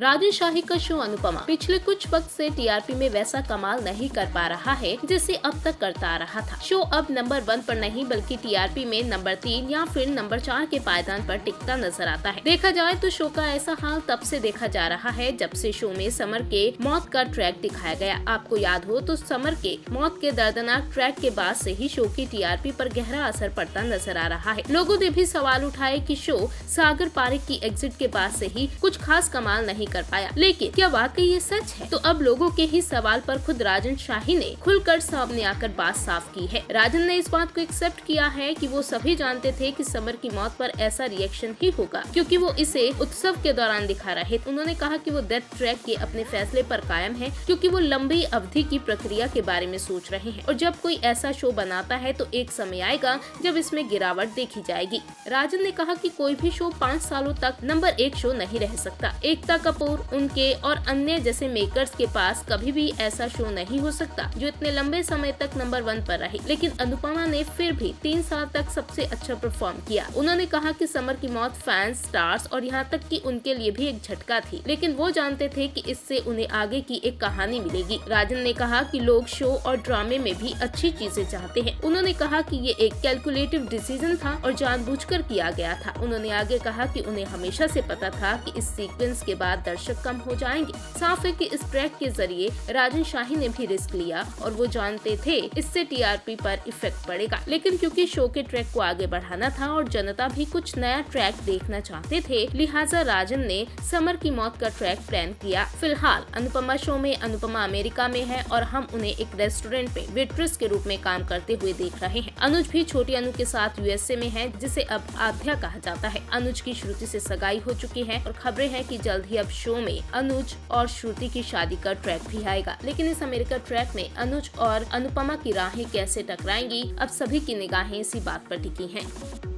राजन शाही का शो अनुपमा पिछले कुछ वक्त से टीआरपी में वैसा कमाल नहीं कर पा रहा है जिसे अब तक करता आ रहा था। शो अब नंबर 1 पर नहीं बल्कि टीआरपी में नंबर 3 या फिर नंबर 4 के पायदान पर टिकता नजर आता है। देखा जाए तो शो का ऐसा हाल तब से देखा जा रहा है जब से शो में समर के मौत का ट्रैक दिखाया गया। आपको याद हो तो समर के मौत के दर्दनाक ट्रैक के बाद से ही शो की टीआरपी पर गहरा असर पड़ता नजर आ रहा है। लोगों ने भी सवाल उठाए कि शो सागर पारेख की एग्जिट के बाद से ही कुछ खास कमाल नहीं कर पाया, लेकिन क्या वाकई ये सच है? तो अब लोगों के ही सवाल पर खुद राजन शाही ने खुलकर सामने आकर बात साफ की है। राजन ने इस बात को एक्सेप्ट किया है कि वो सभी जानते थे कि समर की मौत पर ऐसा रिएक्शन ही होगा क्योंकि वो इसे उत्सव के दौरान दिखा रहे थे। उन्होंने कहा कि वो डेथ ट्रैक के अपने फैसले पर कायम है क्योंकि वो लंबी अवधि की प्रक्रिया के बारे में सोच रहे हैं और जब कोई ऐसा शो बनाता है तो एक समय आएगा जब इसमें गिरावट देखी जाएगी। राजन ने कहा कि कोई भी शो 5 सालों तक नंबर 1 शो नहीं रह सकता। एकता कपूर, उनके और अन्य जैसे मेकर्स के पास कभी भी ऐसा शो नहीं हो सकता जो इतने लंबे समय तक नंबर 1 पर रहे, लेकिन अनुपमा ने फिर भी 3 साल तक सबसे अच्छा परफॉर्म किया। उन्होंने कहा कि समर की मौत फैंस, स्टार्स और यहाँ तक कि उनके लिए भी एक झटका थी, लेकिन वो जानते थे कि इससे उन्हें आगे की एक कहानी मिलेगी। राजन ने कहा कि लोग शो और ड्रामे में भी अच्छी चीजें चाहते हैं। उन्होंने कहा कि ये एक कैलकुलेटिव डिसीजन था और जानबूझकर किया गया था। उन्होंने आगे कहा कि उन्हें हमेशा से पता था कि इस सीक्वेंस के बाद दर्शक कम हो जाएंगे। साफ है कि इस ट्रैक के जरिए राजन शाही ने भी रिस्क लिया और वो जानते थे इससे टीआरपी पर इफेक्ट पड़ेगा, लेकिन क्योंकि शो के ट्रैक को आगे बढ़ाना था और जनता भी कुछ नया ट्रैक देखना चाहते थे, लिहाजा राजन ने समर की मौत का ट्रैक प्लान किया। फिलहाल अनुपमा शो में अनुपमा अमेरिका में है और हम उन्हें एक रेस्टोरेंट में वेट्रेस के रूप में काम करते हुए देख रहे हैं। अनुज भी छोटी अनु के साथ यूएसए में है जिसे अब आध्या कहा जाता है। अनुज की श्रुति से सगाई हो चुकी है और खबरें हैं कि जल्द ही अब शो में अनुज और श्रुति की शादी का ट्रैक भी आएगा, लेकिन इस अमेरिका ट्रैक में अनुज और अनुपमा की राहें कैसे टकराएंगी, अब सभी की निगाहें इसी बात पर टिकी हैं।